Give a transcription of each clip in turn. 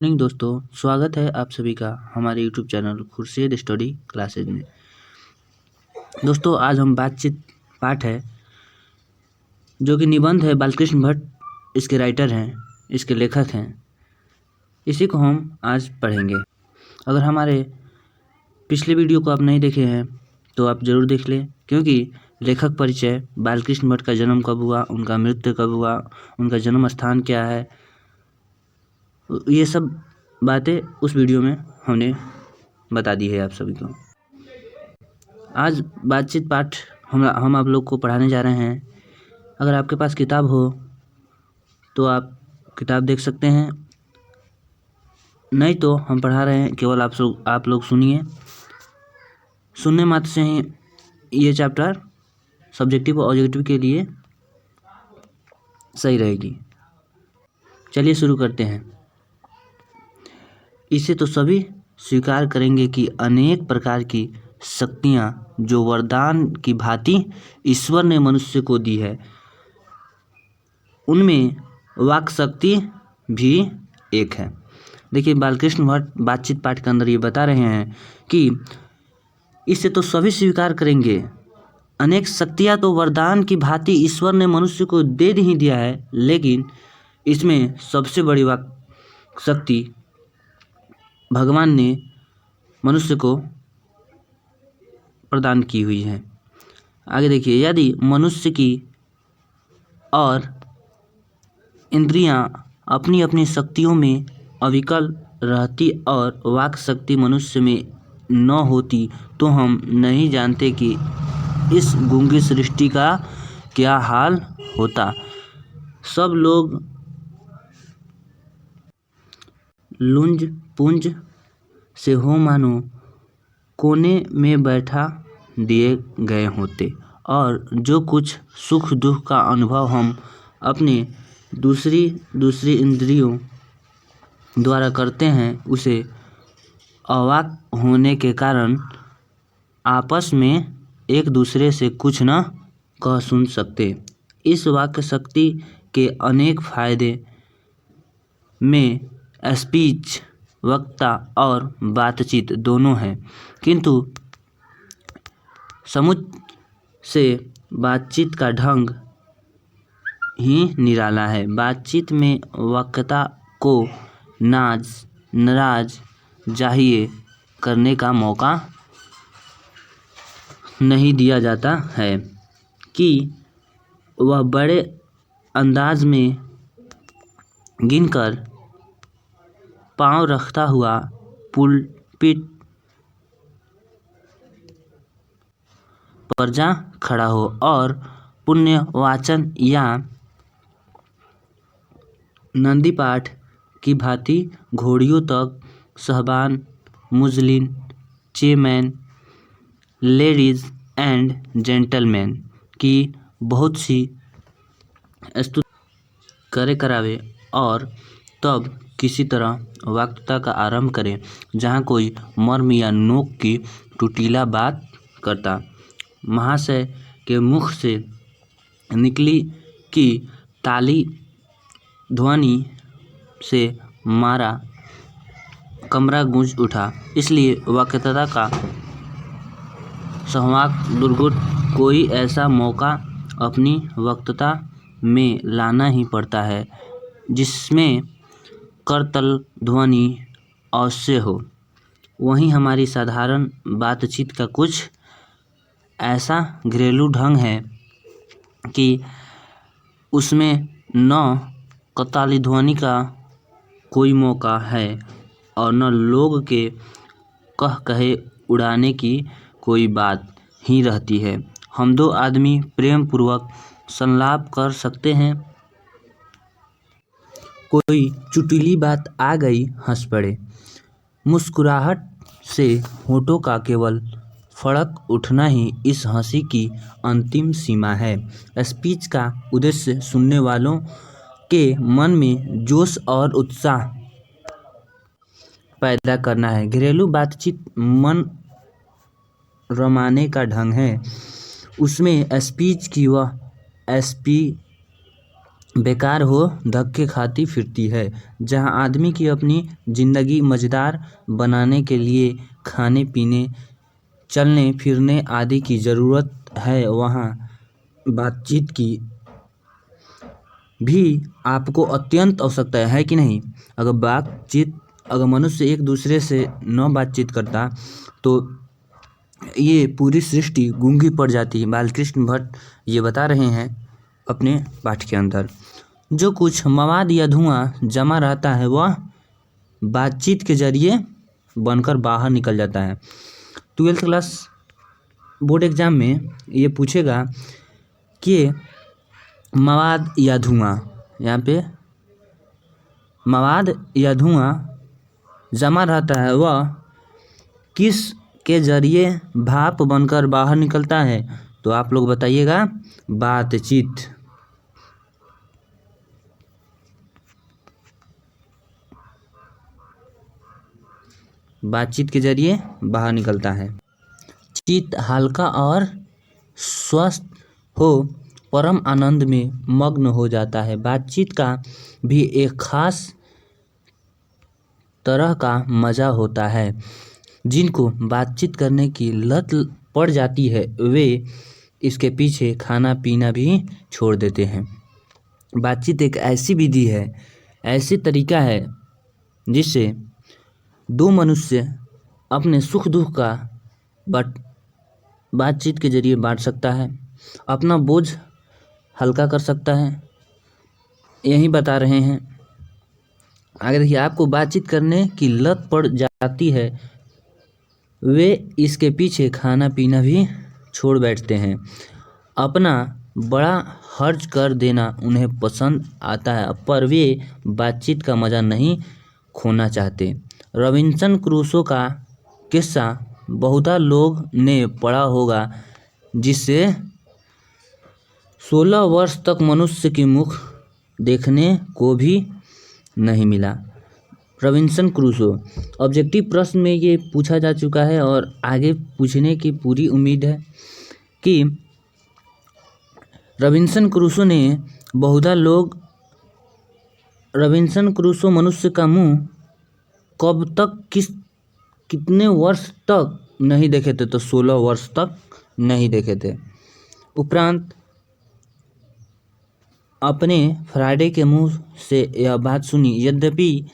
Morning दोस्तों, स्वागत है आप सभी का हमारे YouTube channel Khurshid study classes में। दोस्तों, आज हम बातचीत पाठ है जो कि निबंध है। बालकृष्ण भट्ट इसके राइटर हैं, इसके लेखक हैं। इसी को हम आज पढ़ेंगे। अगर हमारे पिछले वीडियो को आप नहीं देखे हैं तो आप ज़रूर देख लें, क्योंकि लेखक परिचय, बालकृष्ण भट्ट का जन्म कब हुआ, उनका मृत्यु कब हुआ, उनका जन्म स्थान क्या है, ये सब बातें उस वीडियो में हमने बता दी है आप सभी को। आज बातचीत पाठ हम आप लोग को पढ़ाने जा रहे हैं। अगर आपके पास किताब हो तो आप किताब देख सकते हैं, नहीं तो हम पढ़ा रहे हैं, केवल आप लोग सुनिए। सुनने मात्र से ही ये चैप्टर सब्जेक्टिव और ऑब्जेक्टिव के लिए सही रहेगी। चलिए शुरू करते हैं। इसे तो सभी स्वीकार करेंगे कि अनेक प्रकार की शक्तियाँ जो वरदान की भांति ईश्वर ने मनुष्य को दी है, उनमें वाक शक्ति भी एक है। देखिए, बालकृष्ण भट्ट बातचीत पाठ के अंदर ये बता रहे हैं कि इसे तो सभी स्वीकार करेंगे, अनेक शक्तियाँ तो वरदान की भांति ईश्वर ने मनुष्य को दे ही दिया है, लेकिन इसमें सबसे बड़ी वाक शक्ति भगवान ने मनुष्य को प्रदान की हुई है। आगे देखिए, यदि मनुष्य की और इंद्रियां अपनी अपनी शक्तियों में अविकल रहती और वाक शक्ति मनुष्य में न होती तो हम नहीं जानते कि इस गूंगी सृष्टि का क्या हाल होता। सब लोग लुंज पुंज से हो मानो कोने में बैठा दिए गए होते, और जो कुछ सुख दुख का अनुभव हम अपने दूसरी इंद्रियों द्वारा करते हैं, उसे अवाक होने के कारण आपस में एक दूसरे से कुछ न कह सुन सकते। इस वाक्य शक्ति के अनेक फायदे में स्पीच, वक्ता और बातचीत दोनों हैं, किंतु समुच से बातचीत का ढंग ही निराला है। बातचीत में वक्ता को नाराज जाहिर करने का मौका नहीं दिया जाता है कि वह बड़े अंदाज में गिनकर पांव रखता हुआ पुलपिट पर जा खड़ा हो और पुण्य वाचन या नंदी पाठ की भांति घोड़ियों तक साहबान, मुजलिन, चेयरमैन, लेडीज एंड जेंटलमैन की बहुत सी स्तुति करावे और तब किसी तरह वक्तृता का आरंभ करें, जहाँ कोई मर्म या नोक की टुटीला बात करता। महाशय के मुख से निकली कि ताली ध्वनि से मारा कमरा गूंज उठा, इसलिए वक्तृता का संवाक दुर्गुट कोई ऐसा मौका अपनी वक्तृता में लाना ही पड़ता है जिसमें करतल ध्वनि अवश्य हो। वहीं हमारी साधारण बातचीत का कुछ ऐसा घरेलू ढंग है कि उसमें न करताली ध्वनि का कोई मौका है और न लोग के कहे उड़ाने की कोई बात ही रहती है। हम दो आदमी प्रेम पूर्वक संलाप कर सकते हैं, कोई चुटीली बात आ गई, हंस पड़े। मुस्कुराहट से होठों का केवल फड़क उठना ही इस हंसी की अंतिम सीमा है। स्पीच का उद्देश्य सुनने वालों के मन में जोश और उत्साह पैदा करना है। घरेलू बातचीत मन रमाने का ढंग है। उसमें स्पीच की वह बेकार हो धक्के खाती फिरती है। जहाँ आदमी की अपनी ज़िंदगी मज़ेदार बनाने के लिए खाने पीने, चलने फिरने आदि की ज़रूरत है, वहाँ बातचीत की भी आपको अत्यंत आवश्यकता है कि नहीं। अगर मनुष्य एक दूसरे से न बातचीत करता तो ये पूरी सृष्टि गूंगी पड़ जाती। बालकृष्ण भट्ट ये बता रहे हैं अपने पाठ के अंदर। जो कुछ मवाद या धुआं जमा रहता है वह बातचीत के जरिए बनकर बाहर निकल जाता है। 12th क्लास बोर्ड एग्ज़ाम में ये पूछेगा कि मवाद या धुआं, यहाँ पे मवाद या धुआं जमा रहता है वह किस के जरिए भाप बनकर बाहर निकलता है। तो आप लोग बताइएगा बातचीत। बातचीत के जरिए बाहर निकलता है। चित्त हल्का और स्वस्थ हो परम आनंद में मग्न हो जाता है। बातचीत का भी एक खास तरह का मज़ा होता है। जिनको बातचीत करने की लत पड़ जाती है वे इसके पीछे खाना पीना भी छोड़ देते हैं। बातचीत एक ऐसी विधि है, ऐसी तरीका है जिससे दो मनुष्य अपने सुख दुख का बातचीत के जरिए बांट सकता है, अपना बोझ हल्का कर सकता है। यही बता रहे हैं। आगे देखिए, आपको बातचीत करने की लत पड़ जाती है वे इसके पीछे खाना पीना भी छोड़ बैठते हैं। अपना बड़ा खर्च कर देना उन्हें पसंद आता है, पर वे बातचीत का मज़ा नहीं खोना चाहते। रॉबिन्सन क्रूसो का किस्सा बहुता लोग ने पढ़ा होगा, जिससे 16 वर्ष तक मनुष्य की मुख देखने को भी नहीं मिला। रॉबिन्सन क्रूसो ऑब्जेक्टिव प्रश्न में ये पूछा जा चुका है और आगे पूछने की पूरी उम्मीद है कि रॉबिन्सन क्रूसो मनुष्य का मुंह कब तक कितने वर्ष तक नहीं देखे थे, तो 16 वर्ष तक नहीं देखे थे। उपरांत अपने फ्राइडे के मुंह से यह बात सुनी, यद्यपि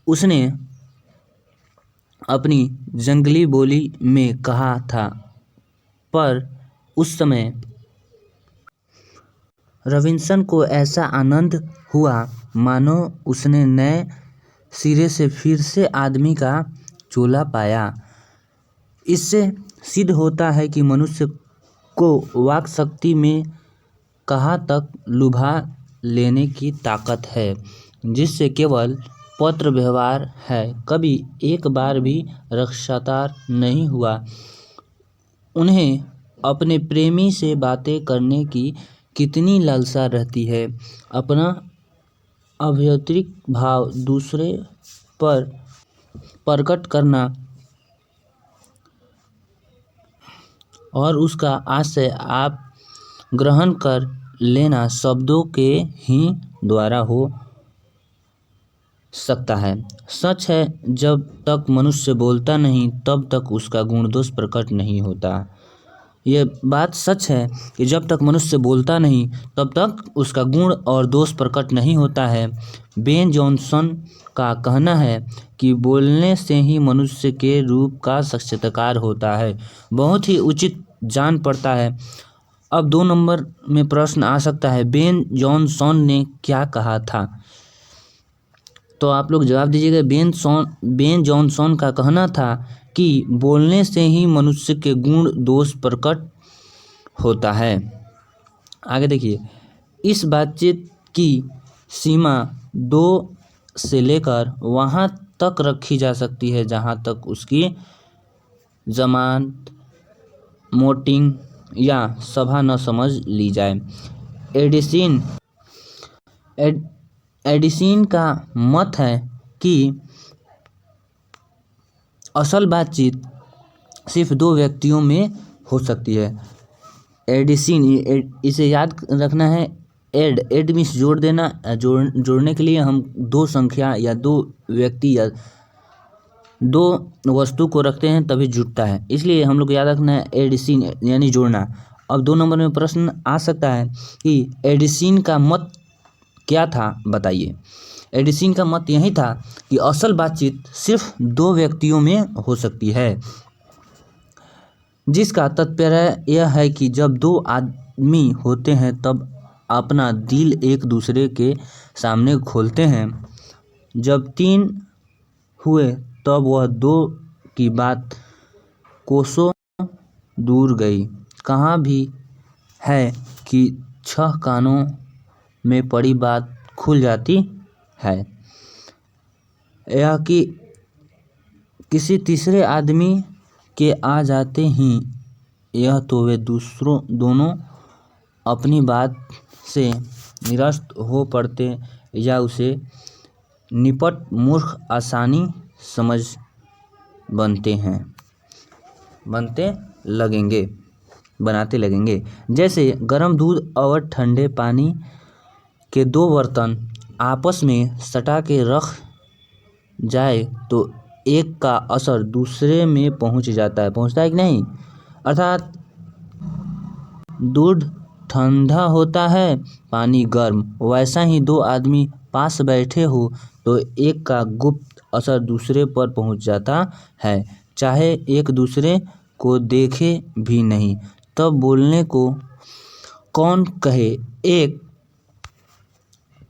उसने अपनी जंगली बोली में कहा था, पर उस समय रॉबिन्सन को ऐसा आनंद हुआ मानो उसने नए सिरे से फिर से आदमी का चोला पाया। इससे सिद्ध होता है कि मनुष्य को वाक शक्ति में कहाँ तक लुभा लेने की ताकत है, जिससे केवल पत्र व्यवहार है। कभी एक बार भी रक्षातार नहीं हुआ। उन्हें अपने प्रेमी से बातें करने की कितनी लालसा रहती है। अपना अभ्यंतरिक भाव दूसरे पर प्रकट करना और उसका आशय आप ग्रहण कर लेना शब्दों के ही द्वारा हो सकता है। सच है, जब तक मनुष्य बोलता नहीं तब तक उसका गुण दोष प्रकट नहीं होता। ये बात सच है कि जब तक मनुष्य बोलता नहीं तब तक उसका गुण और दोष प्रकट नहीं होता है। बेन जॉनसन का कहना है कि बोलने से ही मनुष्य के रूप का साक्षात्कार होता है। बहुत ही उचित जान पड़ता है। अब 2 नंबर में प्रश्न आ सकता है, बेन जॉनसन ने क्या कहा था? तो आप लोग जवाब दीजिएगा। बेन जॉनसन का कहना था कि बोलने से ही मनुष्य के गुण दोष प्रकट होता है। आगे देखिए, इस बातचीत की सीमा 2 से लेकर वहाँ तक रखी जा सकती है जहाँ तक उसकी जमानत, मोटिंग या सभा न समझ ली जाए। एडिसन का मत है कि असल बातचीत सिर्फ 2 व्यक्तियों में हो सकती है। एडिसन, इसे याद रखना है, ऐड मीन्स जोड़ देना। जोड़ने के लिए हम दो संख्या या दो व्यक्ति या दो वस्तु को रखते हैं तभी जुड़ता है, इसलिए हम लोग को याद रखना है एडिशन यानी जोड़ना। अब 2 नंबर में प्रश्न आ सकता है कि एडिशन का मत क्या था, बताइए। एडिशन का मत यही था कि असल बातचीत सिर्फ 2 व्यक्तियों में हो सकती है, जिसका तात्पर्य यह है कि जब 2 आदमी होते हैं तब अपना दिल एक दूसरे के सामने खोलते हैं। जब 3 हुए तब वह 2 की बात कोसों दूर गई। कहाँ भी है कि 6 कानों में पड़ी बात खुल जाती है, यह कि किसी तीसरे आदमी के आ जाते ही यह तो वे दोनों अपनी बात से निरस्त हो पड़ते या उसे निपट मूर्ख आसानी समझ बनाते लगेंगे। जैसे गर्म दूध और ठंडे पानी के 2 बर्तन आपस में सटा के रख जाए तो एक का असर दूसरे में पहुंचता है कि नहीं। अर्थात दूध ठंडा होता है, पानी गर्म। वैसा ही 2 आदमी पास बैठे हो तो एक का गुप्त असर दूसरे पर पहुंच जाता है, चाहे एक दूसरे को देखे भी नहीं। तब बोलने को कौन कहे, एक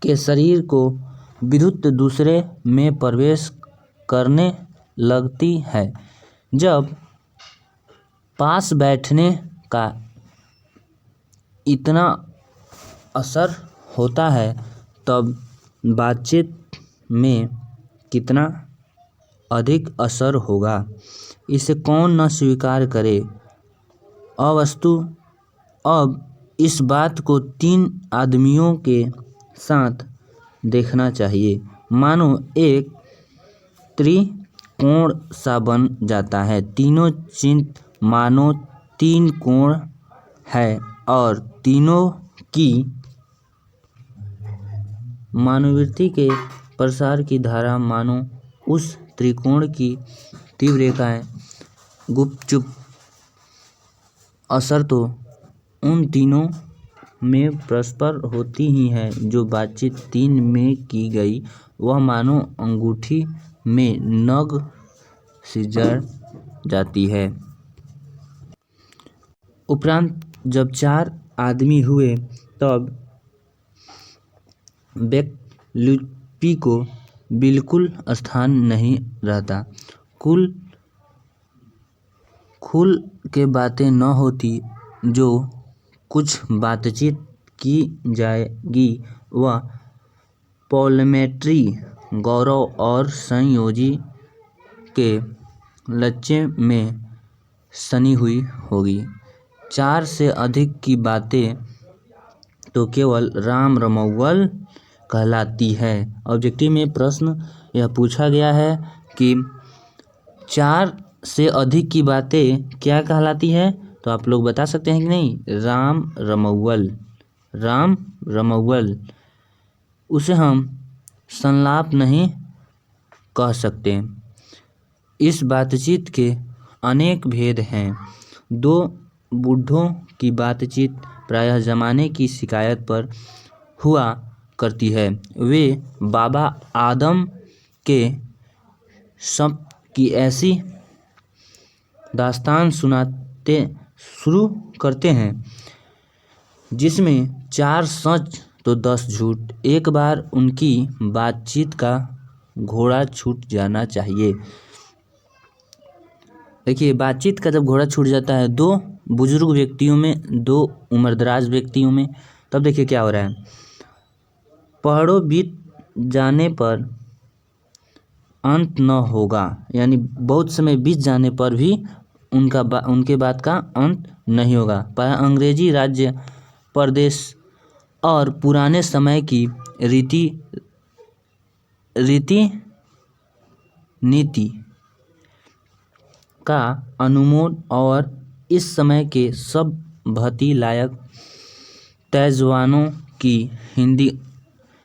के शरीर को विद्युत दूसरे में प्रवेश करने लगती है। जब पास बैठने का इतना असर होता है तब बातचीत में कितना अधिक असर होगा, इसे कौन न स्वीकार करे। अब इस बात को 3 आदमियों के साथ देखना चाहिए। मानो एक त्रिकोण सा बन जाता है। तीनों चिन्ह मानो 3 कोण है और तीनों की मनोवृत्ति के प्रसार की धारा मानो उस त्रिकोण की तीव्र रेखाएं। गुपचुप असर तो उन तीनों में परस्पर होती ही है। जो बातचीत 3 में की गई वह मानो अंगूठी में नग सी जड़ जाती है। उपरांत जब 4 आदमी हुए तब वैकल्पिक को बिल्कुल स्थान नहीं रहता। खुल के बातें न होती। जो कुछ बातचीत की जाएगी वह पार्लियामेंट्री गौरव और संयोजी के लक्ष्य में सनी हुई होगी। 4 से अधिक की बातें तो केवल राम रमौवल कहलाती है। ऑब्जेक्टिव में प्रश्न यह पूछा गया है कि 4 से अधिक की बातें क्या कहलाती है, तो आप लोग बता सकते हैं कि नहीं। राम रमौवल उसे हम संलाप नहीं कह सकते। इस बातचीत के अनेक भेद हैं। 2 बूढ़ों की बातचीत प्रायः जमाने की शिकायत पर हुआ करती है। वे बाबा आदम के शब्द की ऐसी दास्तान सुनाते शुरू करते हैं जिसमें 4 सच तो 10 झूठ। एक बार उनकी बातचीत का घोड़ा छूट जाना चाहिए। देखिए, बातचीत का जब घोड़ा छूट जाता है 2 बुजुर्ग व्यक्तियों में, 2 उम्रदराज व्यक्तियों में, तब देखिए क्या हो रहा है। पहाड़ों बीत जाने पर अंत न होगा, यानी बहुत समय बीत जाने पर भी उनके बात का अंत नहीं होगा। अंग्रेजी राज्य प्रदेश और पुराने समय की नीति का अनुमोदन और इस समय के सब भक्ति लायक तेजवानों की हिंदी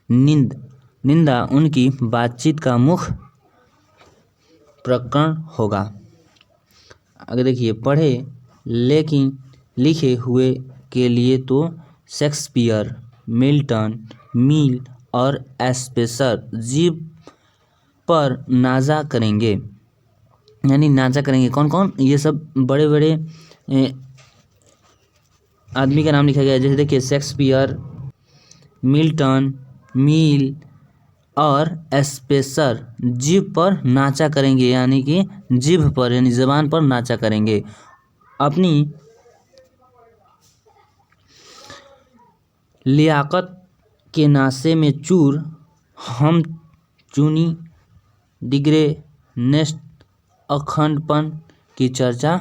निंदा उनकी बातचीत का मुख्य प्रकरण होगा। अगर देखिए पढ़े लेकिन लिखे हुए के लिए तो शेक्सपियर, मिल्टन, मिल और स्पेंसर जीभ पर नाजा करेंगे, यानी नाजा करेंगे। कौन कौन? ये सब बड़े बड़े आदमी का नाम लिखा गया है। जैसे देखिए शेक्सपियर, मिल्टन, मिल और स्पेंसर जीभ पर नाचा करेंगे, यानी कि जीभ पर यानी ज़बान पर नाचा करेंगे। अपनी लियाकत के नाशे में चूर हम चुनी डिग्रे नेस्ट अखंडपन की चर्चा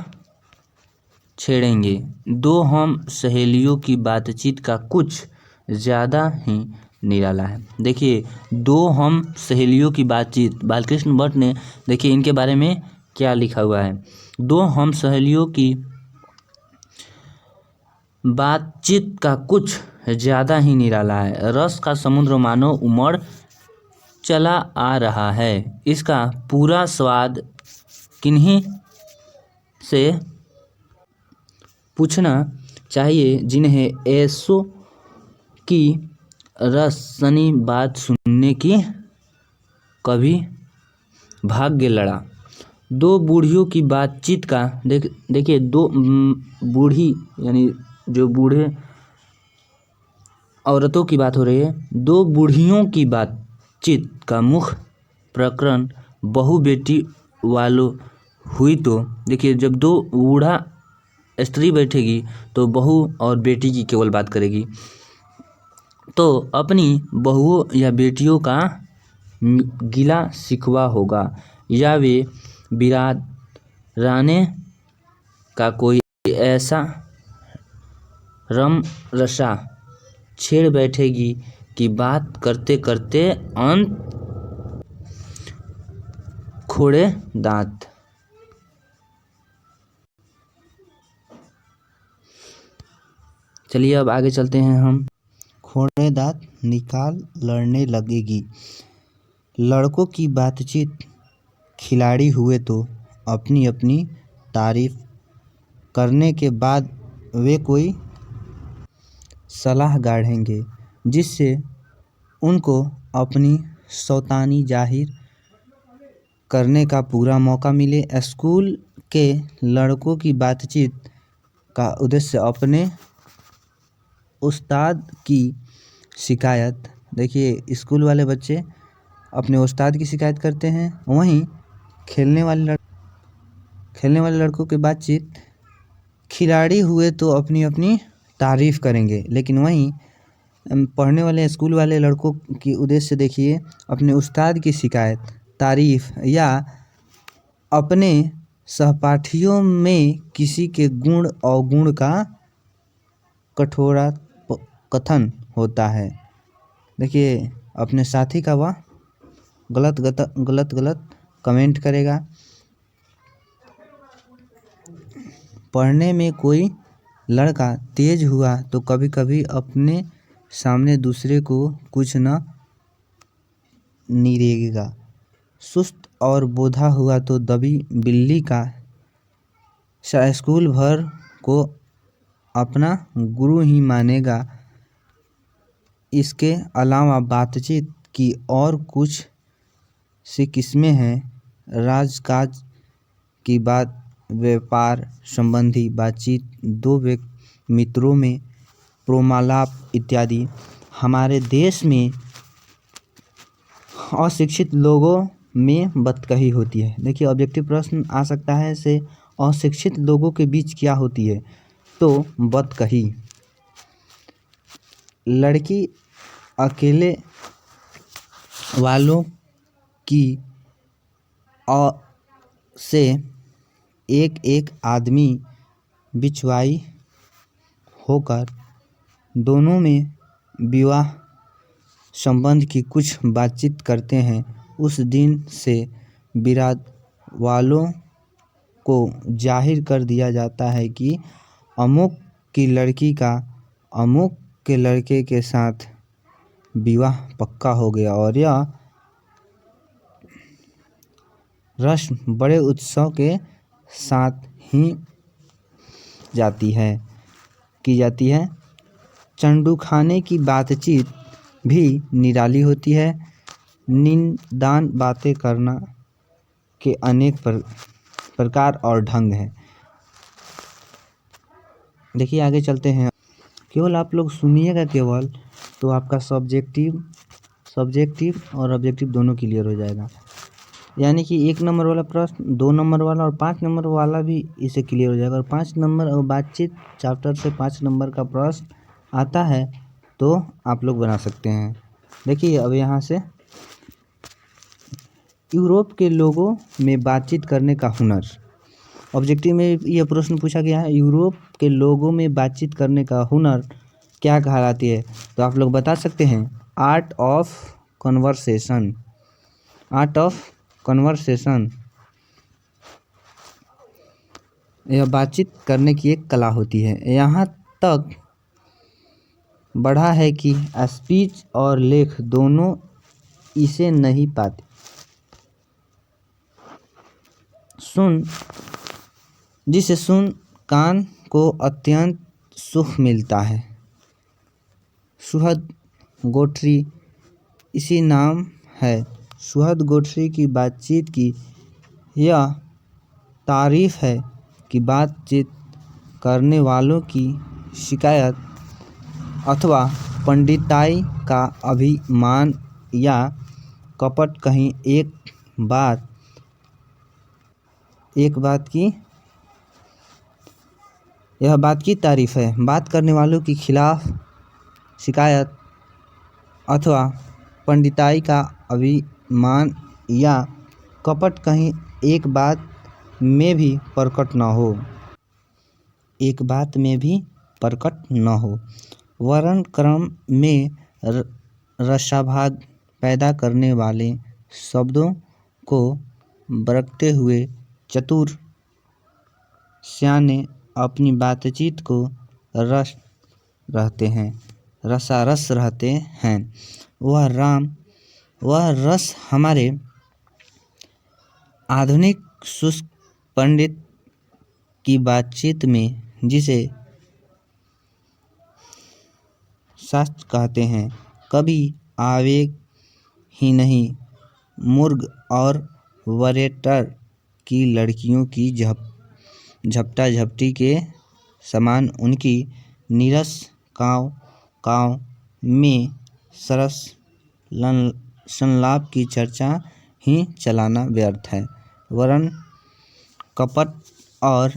छेड़ेंगे। दो हम सहेलियों की बातचीत का कुछ ज़्यादा ही निराला है। देखिए दो हम सहेलियों की बातचीत, बालकृष्ण भट्ट ने देखिए इनके बारे में क्या लिखा हुआ है। दो हम सहेलियों की बातचीत का कुछ ज़्यादा ही निराला है। रस का समुद्र मानो उमड़ चला आ रहा है। इसका पूरा स्वाद किन्हीं से पूछना चाहिए जिन्हें ऐसों की रसनी बात सुनने की कभी भाग्य लड़ा। दो बूढ़ियों की बातचीत का देखिए दो बूढ़ी यानी जो बूढ़े औरतों की बात हो रही है। दो बूढ़ियों की बातचीत का मुख्य प्रकरण बहू बेटी वालों हुई तो देखिए जब दो बूढ़ा स्त्री बैठेगी तो बहू और बेटी की केवल बात करेगी, तो अपनी बहुओं या बेटियों का गिला शिकवा होगा, या वे बिरादराने का कोई ऐसा रसा छेड़ बैठेगी कि बात करते करते अंत खोड़े दांत। चलिए अब आगे चलते हैं हम। खोड़े दांत निकाल लड़ने लगेगी। लड़कों की बातचीत खिलाड़ी हुए तो अपनी अपनी तारीफ करने के बाद वे कोई सलाह गाढ़ेंगे जिससे उनको अपनी सौतानी जाहिर करने का पूरा मौका मिले। स्कूल के लड़कों की बातचीत का उद्देश्य अपने उस्ताद की शिकायत, देखिए स्कूल वाले बच्चे अपने उस्ताद की शिकायत करते हैं। वहीं खेलने वाले लड़कों की बातचीत खिलाड़ी हुए तो अपनी अपनी तारीफ़ करेंगे, लेकिन वहीं पढ़ने वाले स्कूल वाले लड़कों की उद्देश्य देखिए अपने उस्ताद की शिकायत, तारीफ़ या अपने सहपाठियों में किसी के गुण अवगुण का कठोरा कथन होता है। देखिए अपने साथी का वह गलत कमेंट करेगा। पढ़ने में कोई लड़का तेज हुआ तो कभी कभी अपने सामने दूसरे को कुछ न निरेगा। सुस्त और बोधा हुआ तो दबी बिल्ली का स्कूल भर को अपना गुरु ही मानेगा। इसके अलावा बातचीत की और कुछ सी किस्में हैं। राजकाज की बात, व्यापार संबंधी बातचीत, दो मित्रों में प्रेमालाप इत्यादि। हमारे देश में अशिक्षित लोगों में बतकही होती है। देखिए ऑब्जेक्टिव प्रश्न आ सकता है से अशिक्षित लोगों के बीच क्या होती है, तो बतकही। लड़की अकेले वालों की से एक एक आदमी बिछवाई होकर दोनों में विवाह संबंध की कुछ बातचीत करते हैं। उस दिन से बिराद वालों को जाहिर कर दिया जाता है कि अमुक की लड़की का अमुक के लड़के के साथ विवाह पक्का हो गया और यह रस्म बड़े उत्सव के साथ ही की जाती है। चंडूखाने की बातचीत भी निराली होती है। निंदान बातें करना के अनेक प्रकार और ढंग हैं। देखिए आगे चलते हैं। केवल आप लोग सुनिएगा केवल, तो आपका सब्जेक्टिव और ऑब्जेक्टिव दोनों क्लियर हो जाएगा। यानी कि 1 नंबर वाला प्रश्न, 2 नंबर वाला और 5 नंबर वाला भी इसे क्लियर हो जाएगा। और 5 नंबर और बातचीत चैप्टर से 5 नंबर का प्रश्न आता है तो आप लोग बना सकते हैं। देखिए अब यहाँ से यूरोप के लोगों में बातचीत करने का हुनर। ऑब्जेक्टिव में यह प्रश्न पूछा गया है, यूरोप के लोगों में बातचीत करने का हुनर क्या कहलाती है? तो आप लोग बता सकते हैं आर्ट ऑफ कन्वर्सेशन। यह बातचीत करने की एक कला होती है। यहाँ तक बढ़ा है कि स्पीच और लेख दोनों इसे नहीं पाते। जिसे सुन कान को अत्यंत सुख मिलता है। सुहद गोट्री इसी नाम है। सुहद गोट्री की बातचीत की यह तारीफ है कि बातचीत करने वालों की शिकायत अथवा पंडिताई का अभिमान या कपट कहीं एक बात की यह बात की तारीफ है। बात करने वालों के खिलाफ शिकायत अथवा पंडिताई का अभिमान या कपट कहीं एक बात में भी प्रकट न हो। वर्ण क्रम में रसाभाग पैदा करने वाले शब्दों को बरतते हुए चतुर सयाने अपनी बातचीत को रसारस रहते हैं। वह रस हमारे आधुनिक शुष्क पंडित की बातचीत में, जिसे शास्त्र कहते हैं, कभी आवेग ही नहीं। मुर्ग और वरेटर की लड़कियों की झपटा झपटी के समान उनकी नीरस काव में सरस संलाप की चर्चा ही चलाना व्यर्थ है। वरन कपट और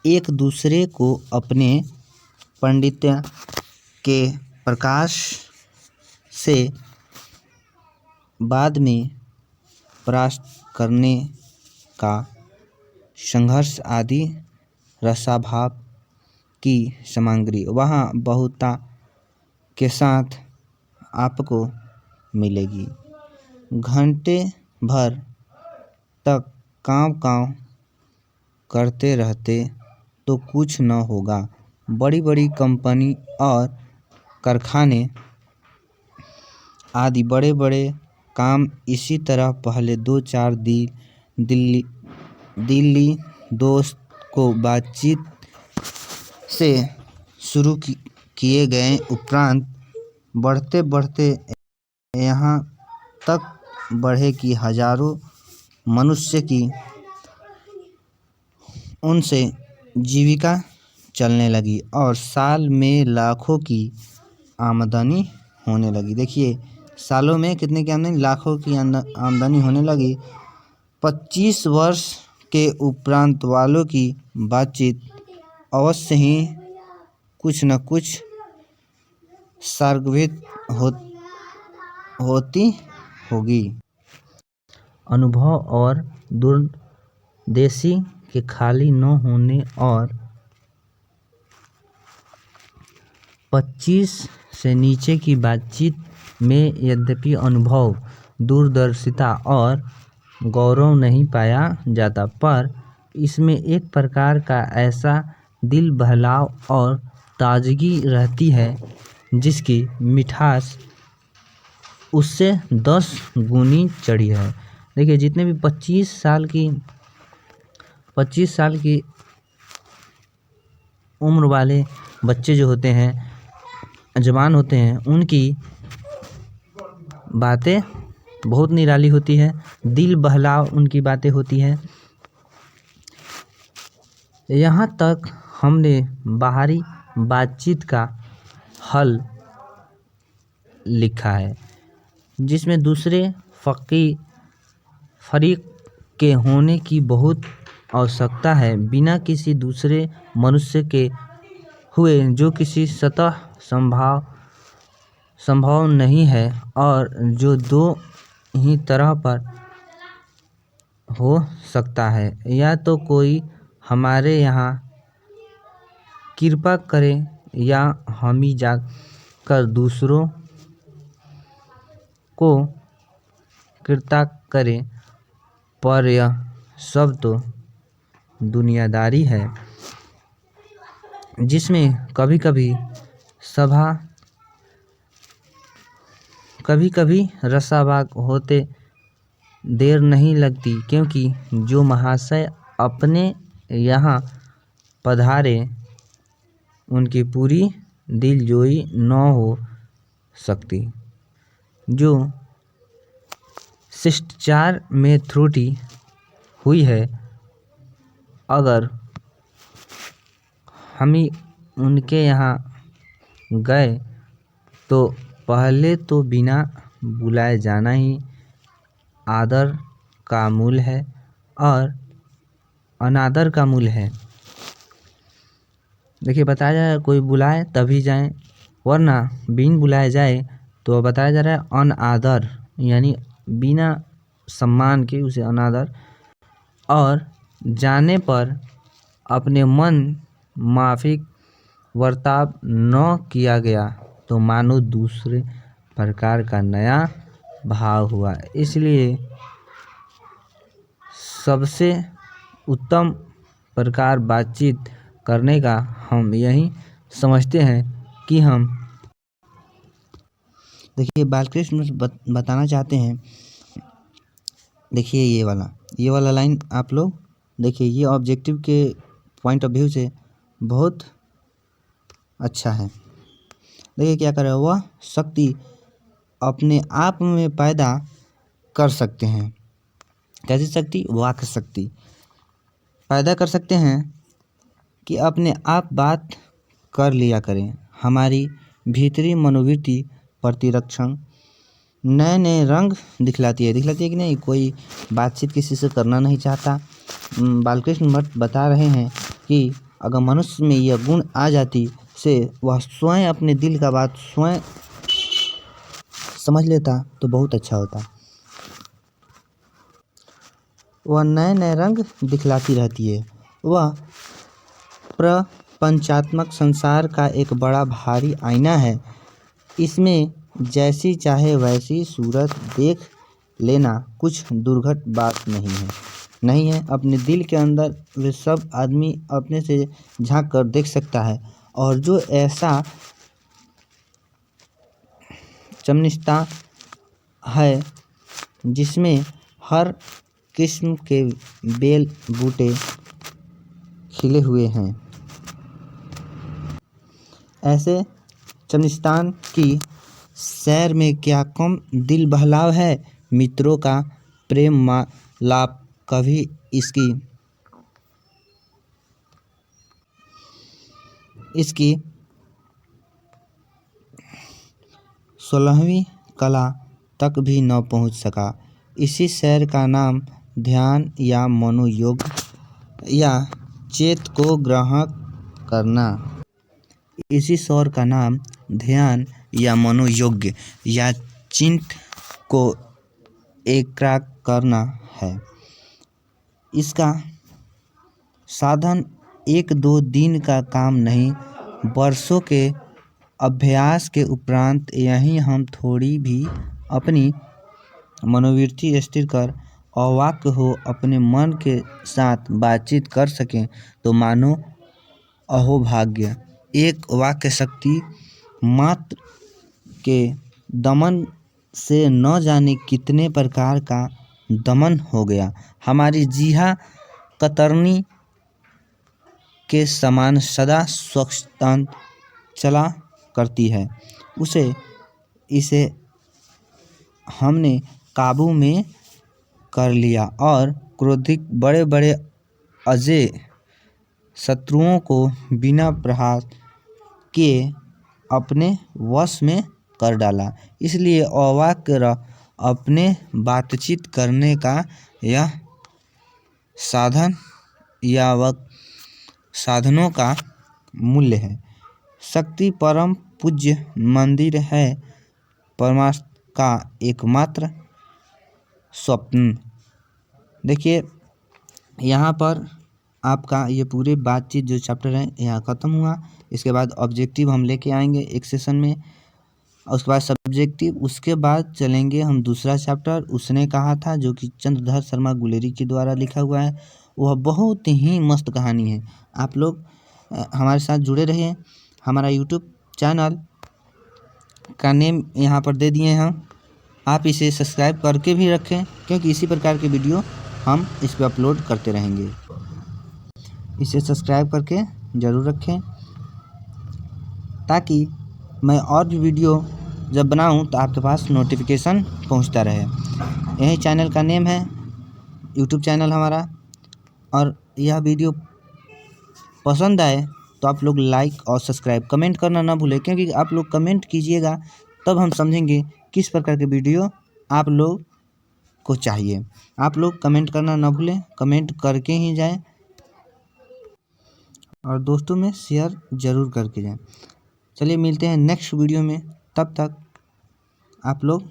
एक दूसरे को अपने पांडित्य के प्रकाश से बाद में परास्त करने का संघर्ष आदि रसाभाव की सामग्री वहाँ बहुता के साथ आपको मिलेगी। घंटे भर तक काँव करते रहते तो कुछ न होगा। बड़ी बड़ी कंपनी और कारखाने आदि बड़े बड़े काम इसी तरह पहले 2-4 दिल्ली दोस्त को बातचीत से शुरू किए गए, उपरांत बढ़ते बढ़ते यहाँ तक बढ़े कि हजारों मनुष्य की उनसे जीविका चलने लगी और साल में लाखों की आमदनी होने लगी। देखिए सालों में कितने की आमदनी, लाखों की आमदनी होने लगी। 25 वर्ष के उपरांत वालों की बातचीत अवश्य ही कुछ न कुछ सार्वत्रिक होती होगी। अनुभव और दूरंदेशी के खाली न होने और 25 से नीचे की बातचीत में यद्यपि अनुभव, दूरदर्शिता और गौरव नहीं पाया जाता, पर इसमें एक प्रकार का ऐसा दिल बहलाव और ताजगी रहती है जिसकी मिठास उससे 10 गुनी चढ़ी है। देखिए जितने भी 25 साल की उम्र वाले बच्चे जो होते हैं, जवान होते हैं, उनकी बातें बहुत निराली होती है, दिल बहलाव उनकी बातें होती है। यहाँ तक हमने बाहरी बातचीत का हल लिखा है, जिसमें दूसरे फरीक के होने की बहुत आवश्यकता है, बिना किसी दूसरे मनुष्य के हुए जो किसी सतह संभव नहीं है और जो दो ही तरह पर हो सकता है। या तो कोई हमारे यहाँ कृपा करे या हम ही जाकर दूसरों को कृतज्ञ करें, पर यह सब तो दुनियादारी है, जिसमें कभी कभी रसाभाग होते देर नहीं लगती, क्योंकि जो महाशय अपने यहाँ पधारे उनकी पूरी दिलजोई न हो सकती। जो शिष्टाचार में त्रुटि हुई है, अगर हम ही उनके यहाँ गए तो पहले तो बिना बुलाए जाना ही आदर का मूल है और अनादर का मूल है। देखिए बताया जा रहा है कोई बुलाए तभी जाएं, वरना बिन बुलाए जाए तो बताया जा रहा है अनादर, यानी बिना सम्मान के उसे अनादर, और जाने पर अपने मन माफिक वर्ताव न किया गया तो मानो दूसरे प्रकार का नया भाव हुआ। इसलिए सबसे उत्तम प्रकार बातचीत करने का हम यही समझते हैं कि हम देखिए बालकृष्ण बताना चाहते हैं। देखिए ये वाला लाइन आप लोग देखिए, ये ऑब्जेक्टिव के पॉइंट ऑफ व्यू से बहुत अच्छा है। देखिए क्या कर रहा है, वह शक्ति अपने आप में पैदा कर सकते हैं। कैसी शक्ति? वाक्य शक्ति पैदा कर सकते हैं कि अपने आप बात कर लिया करें। हमारी भीतरी मनोवृत्ति प्रतिरक्षण नए नए रंग दिखलाती है कि नहीं। कोई बातचीत किसी से करना नहीं चाहता। बालकृष्ण भट्ट बता रहे हैं कि अगर मनुष्य में यह गुण आ जाती से वह स्वयं अपने दिल का बात स्वयं समझ लेता तो बहुत अच्छा होता। वह नए नए रंग दिखलाती रहती है। वह प्रपंचात्मक संसार का एक बड़ा भारी आईना है। इसमें जैसी चाहे वैसी सूरत देख लेना कुछ दुर्घट बात नहीं है। अपने दिल के अंदर वे सब आदमी अपने से झांक कर देख सकता है, और जो ऐसा चमनिस्ता है जिसमें हर किस्म के बेल बूटे खिले हुए हैं, ऐसे चमनिस्तान की सैर में क्या कम दिल बहलाव है। मित्रों का प्रेम लाप कभी इसकी 16वीं कला तक भी न पहुंच सका। इसी सैर का नाम ध्यान या मनोयोग या चेत को ग्रहण करना, इसी सौर का नाम ध्यान या मनोयोग या चिंत को एकाग्र करना है। इसका साधन 1-2 दिन का काम नहीं, वर्षों के अभ्यास के उपरांत यही हम थोड़ी भी अपनी मनोवृत्ति स्थिर कर अवाक्य हो अपने मन के साथ बातचीत कर सकें तो मानो अहोभाग्य। एक वाक्य शक्ति मात्र के दमन से न जाने कितने प्रकार का दमन हो गया। हमारी जीहा कतरनी के समान सदा स्वच्छंद चला करती है। इसे हमने काबू में कर लिया और क्रोधित बड़े बड़े अजय शत्रुओं को बिना प्रहार के अपने वश में कर डाला। इसलिए अवाक्य अपने बातचीत करने का यह साधन या वक्त साधनों का मूल्य है। शक्ति परम पूज्य मंदिर है परमार्थ का एकमात्र स्वप्न। देखिए यहाँ पर आपका ये पूरे बातचीत जो चैप्टर है यहाँ ख़त्म हुआ। इसके बाद ऑब्जेक्टिव हम लेके आएंगे एक सेशन में, उसके बाद सब्जेक्टिव, उसके बाद चलेंगे हम दूसरा चैप्टर उसने कहा था, जो कि चंद्रधर शर्मा गुलेरी के द्वारा लिखा हुआ है। वह बहुत ही मस्त कहानी है। आप लोग हमारे साथ जुड़े रहिए। हमारा यूट्यूब चैनल का नेम यहाँ पर दे दिए हैं, आप इसे सब्सक्राइब करके भी रखें, क्योंकि इसी प्रकार के वीडियो हम इस पर अपलोड करते रहेंगे। इसे सब्सक्राइब करके ज़रूर रखें ताकि मैं और भी वीडियो जब बनाऊं तो आपके पास नोटिफिकेशन पहुंचता रहे। यही चैनल का नेम है, यूट्यूब चैनल हमारा। और यह वीडियो पसंद आए तो आप लोग लाइक और सब्सक्राइब कमेंट करना ना भूलें, क्योंकि आप लोग कमेंट कीजिएगा तब हम समझेंगे किस प्रकार के वीडियो आप लोग को चाहिए। आप लोग कमेंट करना ना भूलें, कमेंट करके ही जाएं और दोस्तों में शेयर ज़रूर करके जाएं। चलिए मिलते हैं नेक्स्ट वीडियो में, तब तक आप लोग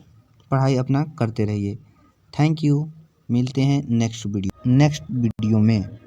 पढ़ाई अपना करते रहिए। Thank you. मिलते हैं नेक्स्ट वीडियो में।